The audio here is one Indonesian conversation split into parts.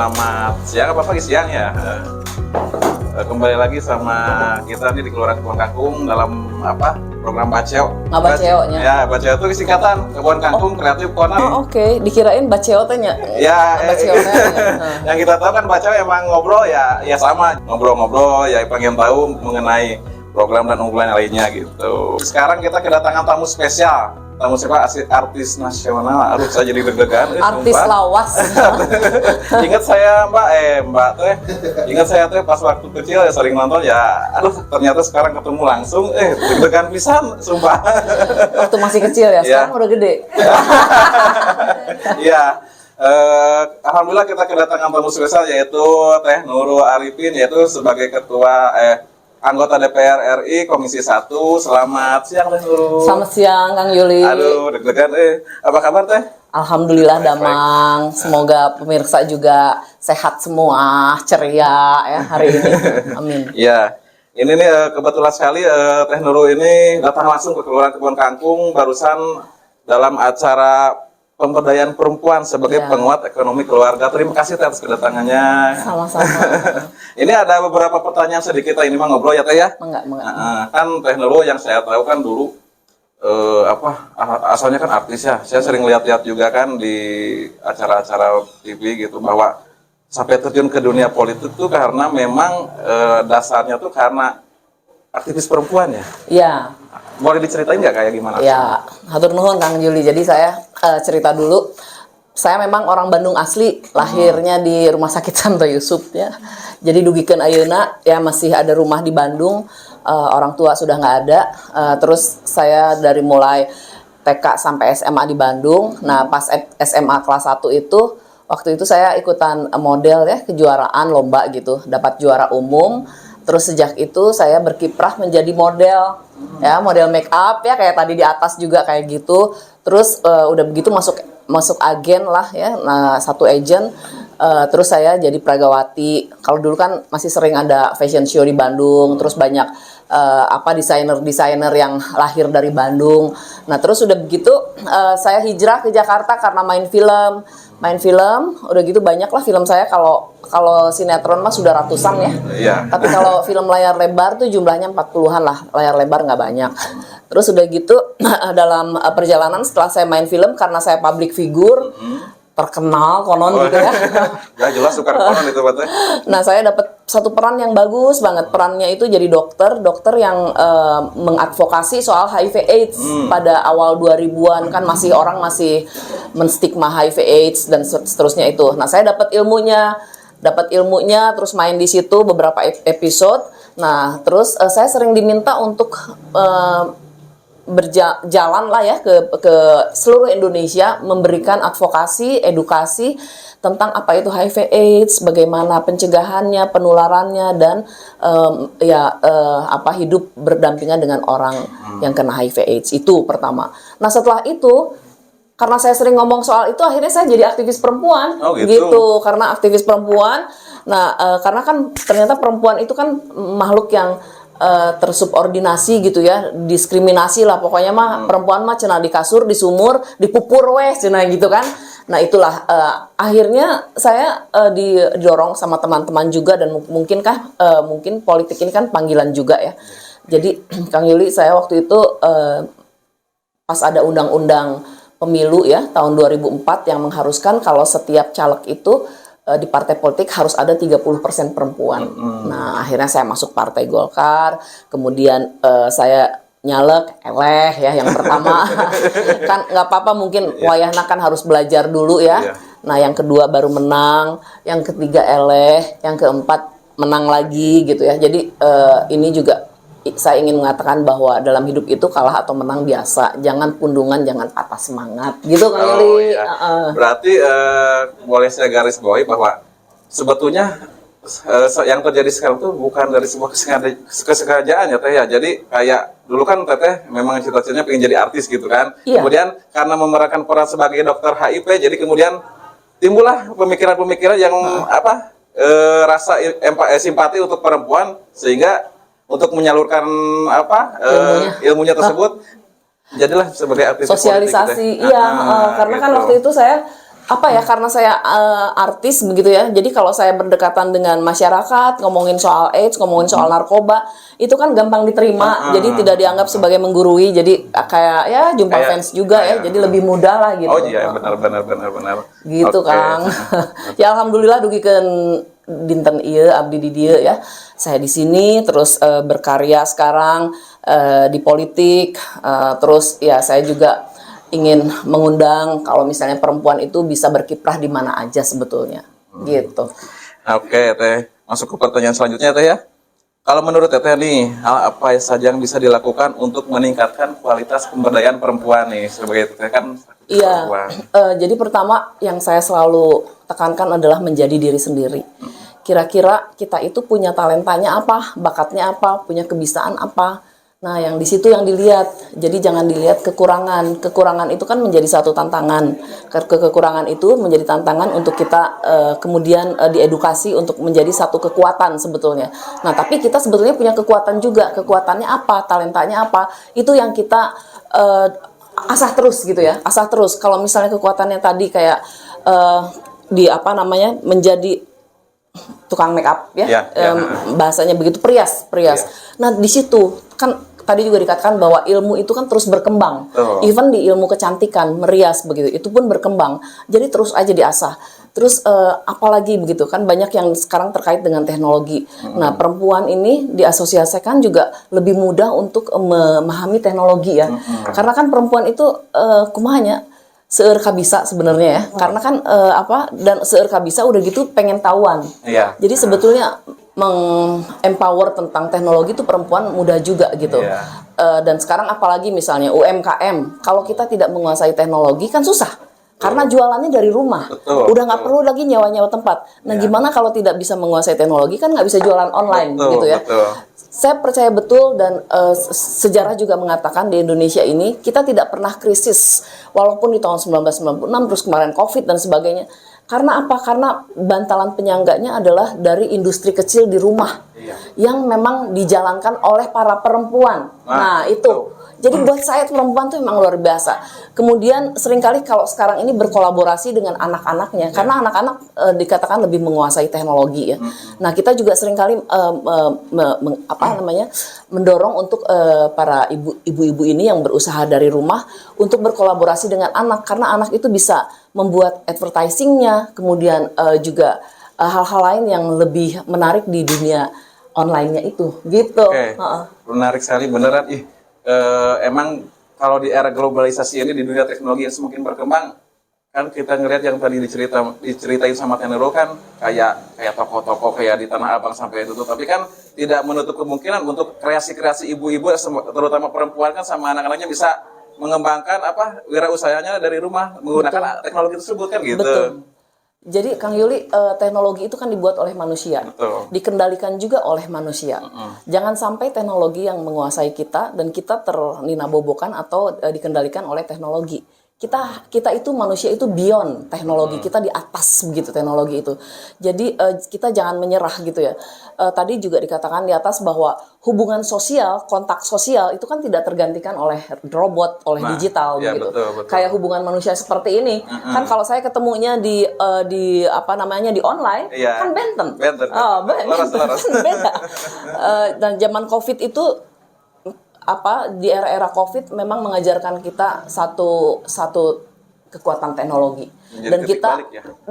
Selamat siang apa pagi siang ya. Kembali lagi sama kita nih di Kelurahan Kebon Kangkung dalam program Baceo. Baceonya. Ya, Baceo itu singkatan Kebon Kangkung Kreatif Corner. Oke. Dikirain Baceo tanya. Ya, Baceo yang kita tahu kan Baceo emang ngobrol ya sama ngobrol-ngobrol ya pengen tahu mengenai program dan unggulan lainnya gitu. Sekarang kita kedatangan tamu spesial. Tamu siapa? Artis nasional. Aduh, saya jadi deg-degan. Artis sumpah. lawas. Ingat saya Mbak teh. Ingat saya teh pas waktu kecil ya sering nonton ya. Aduh, ternyata sekarang ketemu langsung deg-degan pisan, sumpah. Waktu masih kecil ya, sekarang udah gede. Iya. Alhamdulillah kita kedatangan tamu spesial yaitu Teh Nurul Arifin, yaitu sebagai ketua anggota DPR RI Komisi 1. Selamat siang Teh Nurul. Selamat siang Kang Yuli. Aduh, deg-degan apa kabar Teh? Alhamdulillah damang. Semoga pemirsa juga sehat semua, ceria ya hari ini. Amin. Iya. Ini nih kebetulan sekali Teh Nurul ini datang langsung ke Kelurahan Kebon Kangkung barusan dalam acara pemberdayaan perempuan sebagai penguat ekonomi keluarga. Terima kasih atas kedatangannya. Sama-sama. Ini ada beberapa pertanyaan sedikit ini mah ngobrol ya Teh ya. Enggak. Kan Teh Nurul yang saya tahu kan dulu asalnya kan artis ya. Saya sering lihat-lihat juga kan di acara-acara TV gitu bahwa sampai terjun ke dunia politik tuh karena memang dasarnya tuh karena aktivis perempuan ya. Iya. Boleh diceritain nggak kayak gimana? Ya, hatur nuhun Kang Juli. Jadi saya cerita dulu. Saya memang orang Bandung asli, lahirnya di Rumah Sakit Santo Yusuf ya. Jadi dugikeun ayeuna ya masih ada rumah di Bandung. Orang tua sudah nggak ada. Terus saya dari mulai TK sampai SMA di Bandung. Nah, pas SMA kelas 1 itu waktu itu saya ikutan model ya, kejuaraan lomba gitu, dapat juara umum. Terus sejak itu saya berkiprah menjadi model, ya model make up ya kayak tadi di atas juga kayak gitu. Terus udah begitu masuk agen lah ya, nah satu agent. Terus saya jadi pragawati. Kalau dulu kan masih sering ada fashion show di Bandung, terus banyak desainer yang lahir dari Bandung. Nah terus udah begitu saya hijrah ke Jakarta karena main film, udah gitu banyak lah film saya. Kalau sinetron mah sudah ratusan ya. Iya. Tapi kalau film layar lebar tuh jumlahnya 40-an lah, layar lebar nggak banyak. Terus udah gitu dalam perjalanan setelah saya main film karena saya public figure, terkenal konon gitu ya. Ya jelas suka konon itu Pak. Nah saya dapat satu peran yang bagus banget. Perannya itu jadi dokter yang mengadvokasi soal HIV/AIDS pada awal 2000-an kan orang masih menstigma HIV/AIDS dan seterusnya itu. Nah saya dapat ilmunya terus main di situ beberapa episode. Nah terus saya sering diminta untuk berjalan lah ya ke seluruh Indonesia memberikan advokasi, edukasi tentang apa itu HIV/AIDS, bagaimana pencegahannya, penularannya dan hidup berdampingan dengan orang yang kena HIV/AIDS itu pertama. Nah setelah itu karena saya sering ngomong soal itu akhirnya saya jadi aktivis perempuan gitu karena aktivis perempuan. Nah karena kan ternyata perempuan itu kan makhluk yang tersubordinasi gitu ya, diskriminasi lah pokoknya mah. Perempuan mah cenah di kasur, di sumur, dipupur weh cenah gitu kan. Nah itulah akhirnya saya didorong sama teman-teman juga dan mungkin politik ini kan panggilan juga ya. Jadi Kang Yuli, saya waktu itu pas ada undang-undang pemilu ya tahun 2004 yang mengharuskan kalau setiap caleg itu di partai politik harus ada 30% perempuan. Nah, akhirnya saya masuk Partai Golkar, kemudian saya nyalek, ya yang pertama. Kan nggak apa-apa mungkin wayahna kan harus belajar dulu ya. Nah, yang kedua baru menang, yang ketiga yang keempat menang lagi gitu ya. Jadi ini juga saya ingin mengatakan bahwa dalam hidup itu kalah atau menang biasa, jangan pundungan, jangan patah semangat, gitu Kang Yuli. Berarti boleh saya garis bawahi bahwa sebetulnya yang terjadi sekarang tuh bukan dari sebuah kesengajaan ya Teh ya. Jadi kayak dulu kan Teteh memang cita-citanya pengen jadi artis gitu kan. Iya. Kemudian karena memerankan peran sebagai dokter HIV, jadi kemudian timbullah pemikiran-pemikiran yang rasa simpati untuk perempuan sehingga untuk menyalurkan ilmunya tersebut jadilah sebagai aktivis sosialisasi politik, karena kan waktu itu saya apa ya, karena saya artis begitu ya, jadi kalau saya berdekatan dengan masyarakat, ngomongin soal AIDS, ngomongin soal narkoba, itu kan gampang diterima, jadi tidak dianggap sebagai menggurui, jadi kayak ya jumpa fans juga ya, jadi lebih mudah lah gitu. Oh iya, benar. Gitu Oke. Kang. Ya alhamdulillah dugikeun dinten ieu abdi di dieu ya. Saya di sini terus berkarya sekarang di politik, terus ya saya juga ingin mengundang kalau misalnya perempuan itu bisa berkiprah di mana aja sebetulnya. Gitu. Oke, Teh. Masuk ke pertanyaan selanjutnya, Teh ya. Kalau menurut Teteh nih, hal apa saja yang bisa dilakukan untuk meningkatkan kualitas pemberdayaan perempuan nih sebagai Teteh kan Iya, perempuan. jadi pertama yang saya selalu tekankan adalah menjadi diri sendiri. Kira-kira kita itu punya talentanya apa, bakatnya apa, punya kebisaan apa. Nah, yang di situ yang dilihat. Jadi jangan dilihat kekurangan. Kekurangan itu kan menjadi satu tantangan. Kekurangan itu menjadi tantangan untuk kita kemudian diedukasi untuk menjadi satu kekuatan sebetulnya. Nah, tapi kita sebetulnya punya kekuatan juga. Kekuatannya apa, talentanya apa, itu yang kita asah terus gitu ya, asah terus. Kalau misalnya kekuatannya tadi kayak di apa namanya menjadi tukang make up ya, bahasanya begitu, perias. Nah di situ kan tadi juga dikatakan bahwa ilmu itu kan terus berkembang, even di ilmu kecantikan, merias begitu, itu pun berkembang. Jadi terus aja diasah. Terus apalagi begitu kan banyak yang sekarang terkait dengan teknologi. Nah perempuan ini diasosiasikan juga lebih mudah untuk memahami teknologi ya. Karena kan perempuan itu kumahanya seueur kabisa sebenarnya ya. Karena kan dan seueur kabisa udah gitu pengen tahuan. Jadi sebetulnya empower tentang teknologi itu perempuan mudah juga gitu. Dan sekarang apalagi misalnya UMKM, kalau kita tidak menguasai teknologi kan susah. Karena jualannya dari rumah, udah nggak perlu lagi nyewa-nyewa tempat. Nah, gimana kalau tidak bisa menguasai teknologi kan nggak bisa jualan online gitu ya. Saya percaya betul dan sejarah juga mengatakan di Indonesia ini kita tidak pernah krisis walaupun di tahun 1996 terus kemarin COVID dan sebagainya. Karena apa? Karena bantalan penyangganya adalah dari industri kecil di rumah yang memang dijalankan oleh para perempuan. Nah, itu. Jadi buat saya perempuan tuh memang luar biasa. Kemudian seringkali kalau sekarang ini berkolaborasi dengan anak-anaknya, karena anak-anak dikatakan lebih menguasai teknologi ya. Nah kita juga seringkali mendorong untuk para ibu-ibu ini yang berusaha dari rumah untuk berkolaborasi dengan anak, karena anak itu bisa membuat advertisingnya, kemudian juga hal-hal lain yang lebih menarik di dunia online-nya itu, gitu. Menarik sekali beneran. Emang kalau di era globalisasi ini di dunia teknologi yang semakin berkembang kan kita ngelihat yang tadi diceritain sama Tenero kan kayak toko-toko kayak di Tanah Abang sampai itu tuh, tapi kan tidak menutup kemungkinan untuk kreasi-kreasi ibu-ibu terutama perempuan kan sama anak-anaknya bisa mengembangkan wirausahanya dari rumah menggunakan teknologi tersebut kan gitu. Betul. Jadi Kang Yuli, teknologi itu kan dibuat oleh manusia, dikendalikan juga oleh manusia. Jangan sampai teknologi yang menguasai kita dan kita terninabobokan atau dikendalikan oleh teknologi. Kita itu manusia itu beyond teknologi, kita di atas begitu teknologi itu. Jadi kita jangan menyerah gitu ya. Tadi juga dikatakan di atas bahwa hubungan sosial, kontak sosial itu kan tidak tergantikan oleh robot, oleh digital begitu. Betul. Kayak hubungan manusia seperti ini, kan kalau saya ketemunya di online, kan benten. Laras. Beda. Dan zaman COVID itu di era COVID memang mengajarkan kita satu kekuatan teknologi. Menjadi Dan kita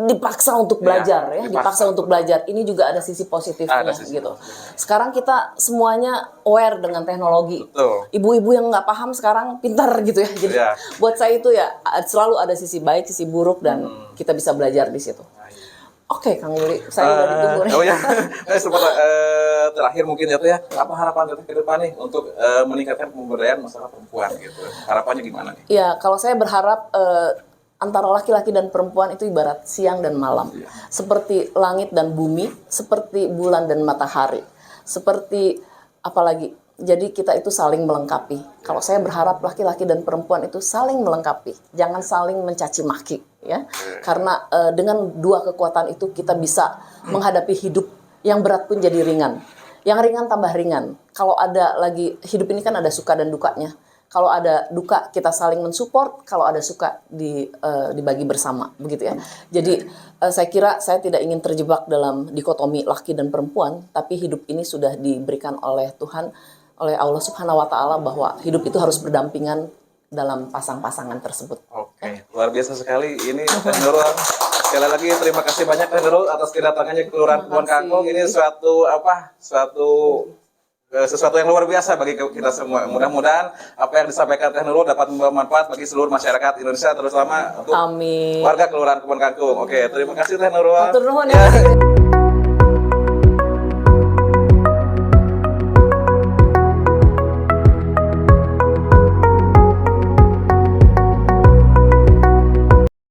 dipaksa untuk belajar dipaksa untuk belajar. Ini juga ada sisi positifnya gitu. Sekarang kita semuanya aware dengan teknologi. Ibu-ibu yang nggak paham sekarang pintar gitu ya. Jadi buat saya itu ya selalu ada sisi baik, sisi buruk dan kita bisa belajar di situ. Oke, Kang Yuli, saya udah ditunggu nih. Terakhir mungkin ya, apa harapan Teteh ke depan nih untuk meningkatkan pemberdayaan masalah perempuan gitu? Harapannya gimana nih? Ya, kalau saya berharap antara laki-laki dan perempuan itu ibarat siang dan malam. Seperti langit dan bumi, seperti bulan dan matahari. Seperti apalagi? Jadi kita itu saling melengkapi. Kalau saya berharap laki-laki dan perempuan itu saling melengkapi, jangan saling mencaci maki, ya. Karena dengan dua kekuatan itu kita bisa menghadapi hidup yang berat pun jadi ringan, yang ringan tambah ringan. Kalau ada lagi hidup ini kan ada suka dan dukanya. Kalau ada duka kita saling mensupport, kalau ada suka dibagi bersama, begitu ya. Jadi saya kira saya tidak ingin terjebak dalam dikotomi laki dan perempuan, tapi hidup ini sudah diberikan oleh Tuhan, oleh Allah Subhanahu wa taala, bahwa hidup itu harus berdampingan dalam pasang-pasangan tersebut. Oke, luar biasa sekali ini Teh Nurul. Sekali lagi terima kasih banyak Teh Nurul atas kedatangannya ke Kelurahan Kebon Kangkung. Ini sesuatu yang luar biasa bagi kita semua. Mudah-mudahan apa yang disampaikan Teh Nurul dapat membawa manfaat bagi seluruh masyarakat Indonesia, terutama untuk Amin. warga Kelurahan Kebon Kangkung. Oke, terima kasih Teh Nurul. Matur nuhun ya.